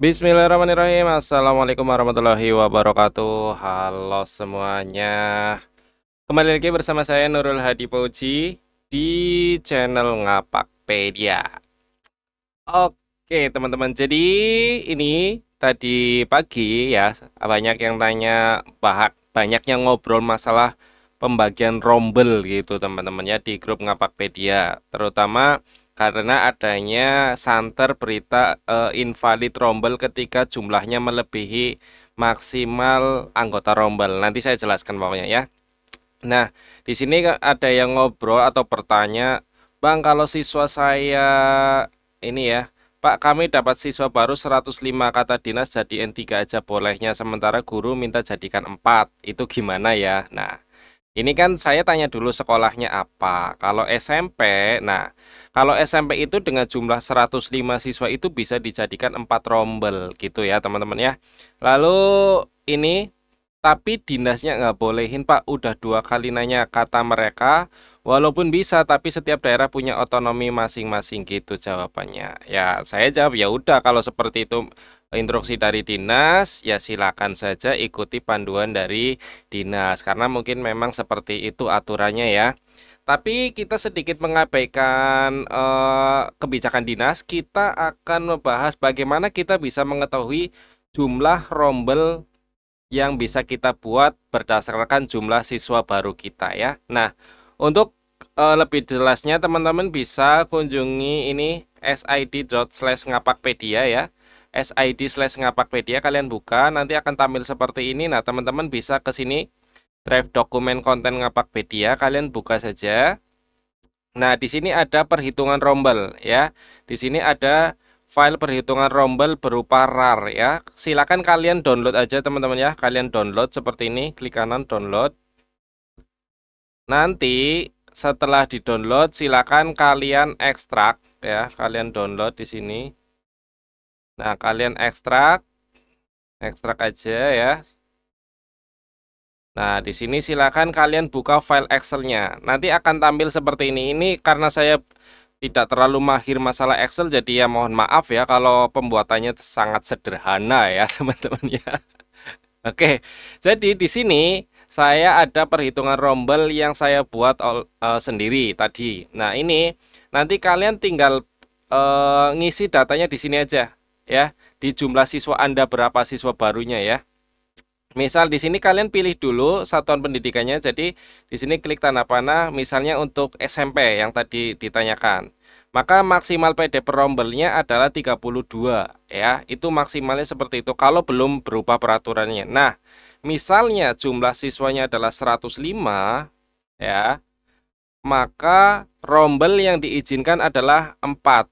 Bismillahirrahmanirrahim. Assalamualaikum warahmatullahi wabarakatuh. Halo semuanya. Kembali lagi bersama saya Nurul Hadi Puji di channel Ngapakpedia. Oke teman-teman, jadi ini tadi pagi ya banyak yang tanya, banyak yang ngobrol masalah pembagian rombel gitu teman-teman ya di grup Ngapakpedia, terutama karena adanya santer berita invalid rombel ketika jumlahnya melebihi maksimal anggota rombel. Nanti saya jelaskan pokoknya ya. Nah, di sini ada yang ngobrol atau bertanya, Bang, kalau siswa saya ini ya, Pak, kami dapat siswa baru 105 kata dinas jadi N3 aja bolehnya, sementara guru minta jadikan 4. Itu gimana ya? Nah, ini kan saya tanya dulu sekolahnya apa. Kalau SMP, nah, kalau SMP itu dengan jumlah 105 siswa itu bisa dijadikan 4 rombel gitu ya, teman-teman ya. Lalu ini tapi dinasnya nggak bolehin Pak, udah 2 kali nanya kata mereka, walaupun bisa tapi setiap daerah punya otonomi masing-masing gitu jawabannya. Ya saya jawab ya udah kalau seperti itu instruksi dari dinas ya silakan saja ikuti panduan dari dinas karena mungkin memang seperti itu aturannya ya. Tapi kita sedikit mengabaikan kebijakan dinas, kita akan membahas bagaimana kita bisa mengetahui jumlah rombel yang bisa kita buat berdasarkan jumlah siswa baru kita ya. Nah, untuk lebih jelasnya teman-teman bisa kunjungi ini sid.ngapakpedia ya. sid/ngapakpedia kalian buka, nanti akan tampil seperti ini. Nah, teman-teman bisa ke sini drive dokumen konten Ngapakpedia, kalian buka saja. Nah, di sini ada perhitungan rombel ya. Di sini ada file perhitungan rombel berupa RAR ya. Silakan kalian download aja teman-teman ya. Kalian download seperti ini, klik kanan download. Nanti setelah di-download silakan kalian ekstrak ya. Kalian download di sini. Nah, kalian ekstrak aja ya. Nah, di sini silakan kalian buka file Excel-nya. Nanti akan tampil seperti ini. Ini karena saya tidak terlalu mahir masalah Excel, jadi ya mohon maaf ya kalau pembuatannya sangat sederhana ya teman-teman ya. Oke, jadi di sini saya ada perhitungan rombel yang saya buat sendiri tadi. Nah ini nanti kalian tinggal ngisi datanya di sini aja ya. Di jumlah siswa Anda berapa siswa barunya ya. Misal di sini kalian pilih dulu satuan pendidikannya. Jadi di sini klik tanda panah. Misalnya untuk SMP yang tadi ditanyakan, maka maksimal PD per rombelnya adalah 32 ya. Itu maksimalnya seperti itu kalau belum berubah peraturannya. Nah, misalnya jumlah siswanya adalah 105 ya, maka rombel yang diizinkan adalah 4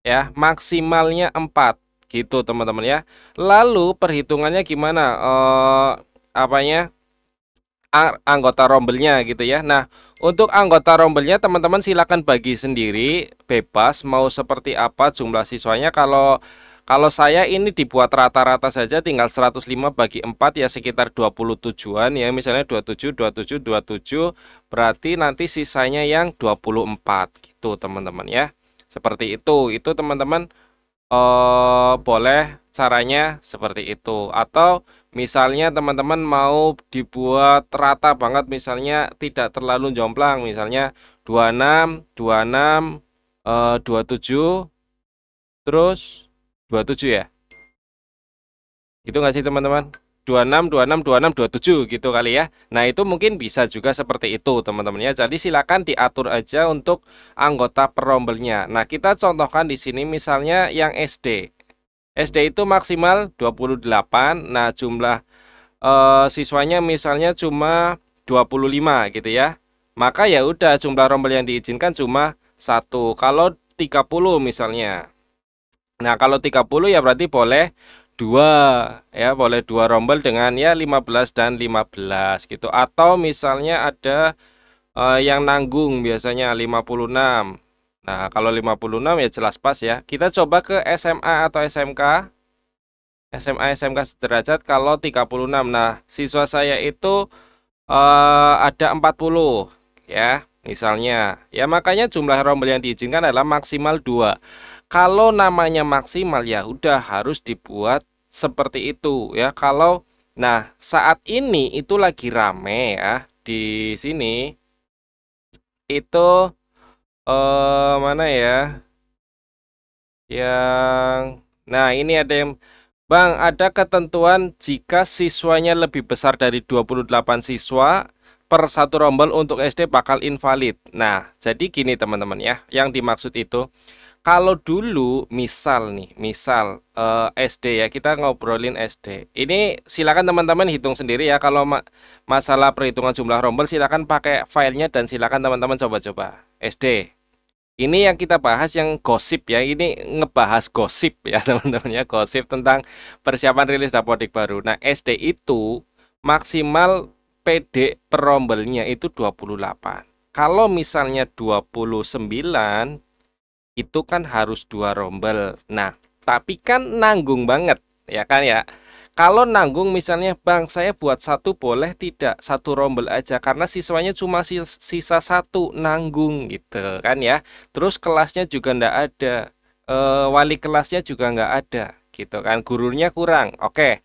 ya, maksimalnya 4 gitu teman-teman ya. Lalu perhitungannya gimana apanya anggota rombelnya gitu ya. Nah, untuk anggota rombelnya teman-teman silakan bagi sendiri, bebas mau seperti apa jumlah siswanya. Kalau saya ini dibuat rata-rata saja, tinggal 105 bagi 4 ya sekitar 27-an ya. Misalnya 27 27 27 berarti nanti sisanya yang 24 gitu teman-teman ya. Seperti itu. Itu teman-teman boleh caranya seperti itu. Atau misalnya teman-teman mau dibuat rata banget, misalnya tidak terlalu jomplang, misalnya 26 26 27 terus 27 ya. Gitu nggak sih teman-teman? 26 26 26 27 gitu kali ya. Nah, itu mungkin bisa juga seperti itu teman-teman ya. Jadi silakan diatur aja untuk anggota perombelnya. Nah, kita contohkan di sini misalnya yang SD. SD itu maksimal 28. Nah, jumlah siswanya misalnya cuma 25 gitu ya. Maka ya udah jumlah rombel yang diizinkan cuma 1. Kalau 30 misalnya. Nah, kalau 30 ya berarti boleh 2 ya, boleh 2 rombel dengan ya 15 dan 15 gitu. Atau misalnya ada yang nanggung biasanya 56. Nah, kalau 56 ya jelas pas ya. Kita coba ke SMA atau SMK. SMA SMK sederajat kalau 36. Nah, siswa saya itu ada 40 ya. Misalnya, ya makanya jumlah rombel yang diizinkan adalah maksimal 2. Kalau namanya maksimal ya udah harus dibuat seperti itu ya. Nah, saat ini itu lagi rame ya di sini itu mana ya? Nah, ini ada yang Bang, ada ketentuan jika siswanya lebih besar dari 28 siswa per satu rombel untuk SD bakal invalid. Nah, jadi gini teman-teman ya, yang dimaksud itu kalau dulu misal SD ya, kita ngobrolin SD. Ini silakan teman-teman hitung sendiri ya. Kalau masalah perhitungan jumlah rombel silakan pakai filenya dan silakan teman-teman coba-coba. SD. Ini yang kita bahas yang gosip ya. Ini ngebahas gosip ya teman-teman ya. Gosip tentang persiapan rilis Dapodik baru. Nah, SD itu maksimal PD per rombelnya itu 28. Kalau misalnya 29 itu kan harus 2 rombel. Nah, tapi kan nanggung banget, ya kan ya. Kalau nanggung misalnya, Bang, saya buat satu boleh tidak? Satu rombel aja, karena siswanya cuma sisa satu, nanggung gitu kan ya. Terus kelasnya juga ndak ada, wali kelasnya juga nggak ada, gitu kan. Gurunya kurang, oke.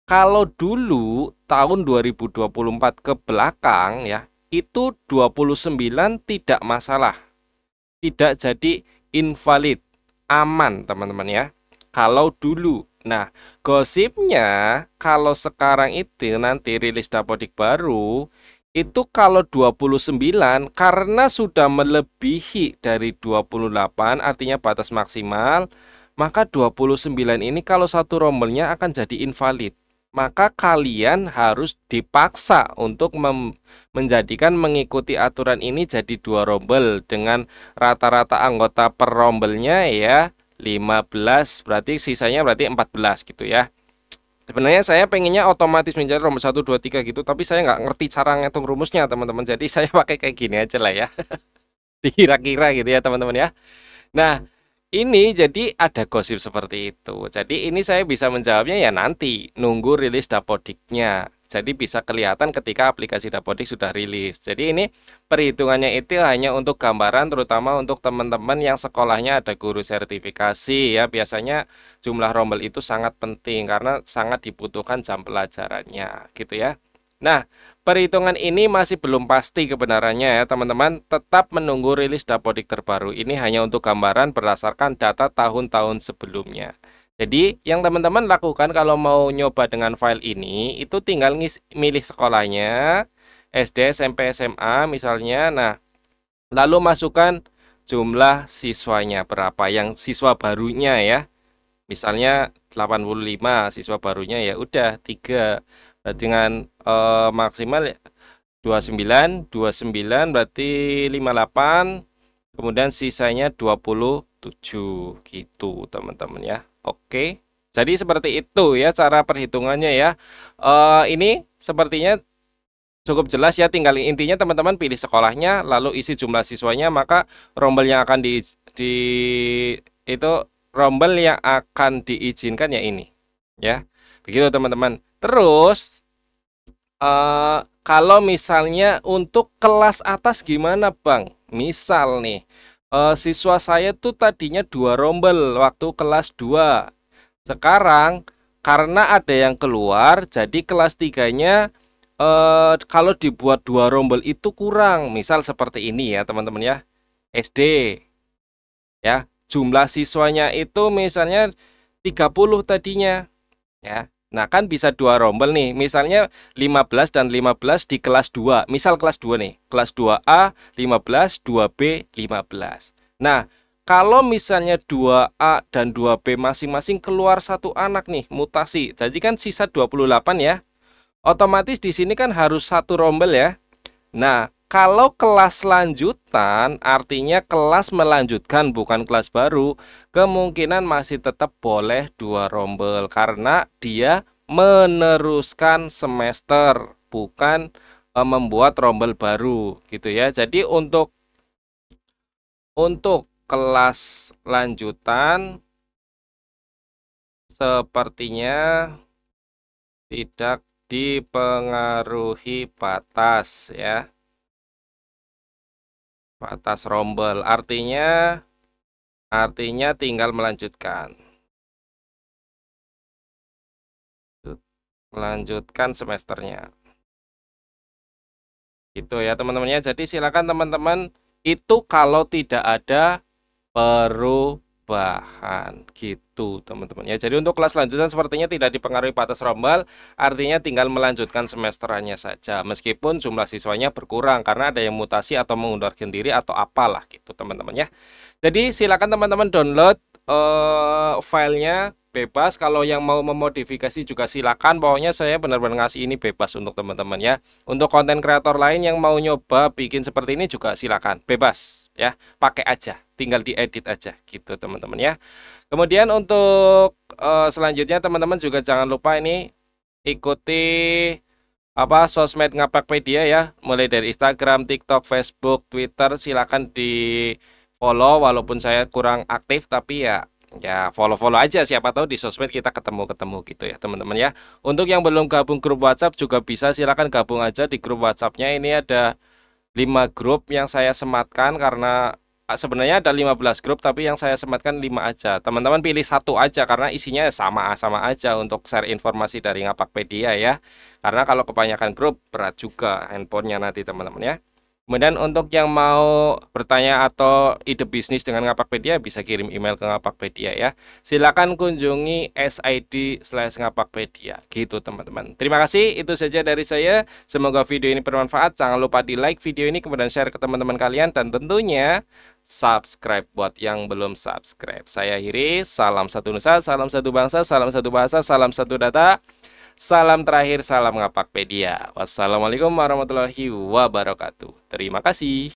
Kalau dulu tahun 2024 ke belakang ya, itu 29 tidak masalah, tidak jadi invalid, aman teman-teman ya. Kalau dulu, nah gosipnya kalau sekarang itu nanti rilis Dapodik baru itu kalau 29 karena sudah melebihi dari 28 artinya batas maksimal, maka 29 ini kalau satu rombelnya akan jadi invalid. Maka kalian harus dipaksa untuk menjadikan mengikuti aturan ini jadi 2 rombel dengan rata-rata anggota per rombelnya ya 15, berarti sisanya berarti 14 gitu ya. Sebenarnya saya pengennya otomatis menjadi rombel 1, 2, 3 gitu, tapi saya nggak ngerti cara ngitung rumusnya teman-teman. Jadi saya pakai kayak gini aja lah ya. Dikira-kira gitu ya teman-teman ya. Nah, ini jadi ada gosip seperti itu. Jadi ini saya bisa menjawabnya ya nanti nunggu rilis Dapodiknya. Jadi bisa kelihatan ketika aplikasi Dapodik sudah rilis. Jadi ini perhitungannya itu hanya untuk gambaran terutama untuk teman-teman yang sekolahnya ada guru sertifikasi ya. Biasanya jumlah rombel itu sangat penting karena sangat dibutuhkan jam pelajarannya gitu ya. Nah, perhitungan ini masih belum pasti kebenarannya ya teman-teman. Tetap menunggu rilis Dapodik terbaru. Ini hanya untuk gambaran berdasarkan data tahun-tahun sebelumnya. Jadi yang teman-teman lakukan kalau mau nyoba dengan file ini itu tinggal milih sekolahnya SD, SMP, SMA misalnya. Nah, lalu masukkan jumlah siswanya berapa yang siswa barunya ya. Misalnya 85 siswa barunya ya udah 3. Nah, dengan maksimal 29 berarti 58, kemudian sisanya 27 gitu teman-teman ya. Oke. Jadi seperti itu ya cara perhitungannya ya. Ini sepertinya cukup jelas ya, tinggal intinya teman-teman pilih sekolahnya lalu isi jumlah siswanya, maka rombel yang akan di itu rombel yang akan diizinkan ya ini ya. Begitu teman-teman. Terus kalau misalnya untuk kelas atas gimana Bang? Misal nih, siswa saya tuh tadinya 2 rombel waktu kelas 2. Sekarang karena ada yang keluar, jadi kelas 3-nya kalau dibuat 2 rombel itu kurang. Misal seperti ini ya teman-teman ya. SD ya, jumlah siswanya itu misalnya 30 tadinya ya. Nah, kan bisa 2 rombel nih. Misalnya 15 dan 15 di kelas 2. Misal kelas 2 nih. Kelas 2A 15, 2B 15. Nah, kalau misalnya 2A dan 2B masing-masing keluar satu anak nih, mutasi. Jadi kan sisa 28 ya. Otomatis di sini kan harus 1 rombel ya. Nah, kalau kelas lanjutan artinya kelas melanjutkan bukan kelas baru, kemungkinan masih tetap boleh 2 rombel karena dia meneruskan semester bukan membuat rombel baru gitu ya. Jadi untuk kelas lanjutan sepertinya tidak dipengaruhi batas ya. Batas rombel artinya Artinya tinggal melanjutkan. Melanjutkan semesternya. Gitu ya teman-teman ya. Jadi silakan teman-teman, itu kalau tidak ada perubahan gitu teman-teman ya. Jadi untuk kelas lanjutan sepertinya tidak dipengaruhi batas rombal, artinya tinggal melanjutkan semesterannya saja meskipun jumlah siswanya berkurang karena ada yang mutasi atau mengundurkan diri atau apalah gitu teman-teman ya. Jadi silakan teman-teman download filenya bebas. Kalau yang mau memodifikasi juga silakan. Pokoknya saya benar-benar ngasih ini bebas untuk teman-teman ya. Untuk konten kreator lain yang mau nyoba bikin seperti ini juga silakan, bebas ya. Pakai aja, tinggal diedit aja gitu teman-teman ya. Kemudian untuk selanjutnya teman-teman juga jangan lupa ini ikuti sosmed Ngapakpedia ya, mulai dari Instagram, TikTok, Facebook, Twitter, silakan di follow walaupun saya kurang aktif tapi ya follow-follow aja, siapa tahu di sosmed kita ketemu-ketemu gitu ya teman-teman ya. Untuk yang belum gabung grup WhatsApp juga bisa, silakan gabung aja di grup WhatsAppnya. Ini ada 5 grup yang saya sematkan karena sebenarnya ada 15 grup tapi yang saya sematkan 5 aja. Teman-teman pilih satu aja karena isinya sama-sama aja untuk share informasi dari Ngapakpedia ya. Karena kalau kebanyakan grup berat juga handphonenya nanti teman-teman ya. Kemudian untuk yang mau bertanya atau ide bisnis dengan Ngapakpedia bisa kirim email ke Ngapakpedia ya. Silakan kunjungi sid/ngapakpedia gitu teman-teman. Terima kasih, itu saja dari saya. Semoga video ini bermanfaat. Jangan lupa di like video ini kemudian share ke teman-teman kalian dan tentunya subscribe buat yang belum subscribe. Saya akhiri, salam satu nusa, salam satu bangsa, salam satu bahasa, salam satu data. Salam terakhir, salam Ngapakpedia. Wassalamualaikum warahmatullahi wabarakatuh. Terima kasih.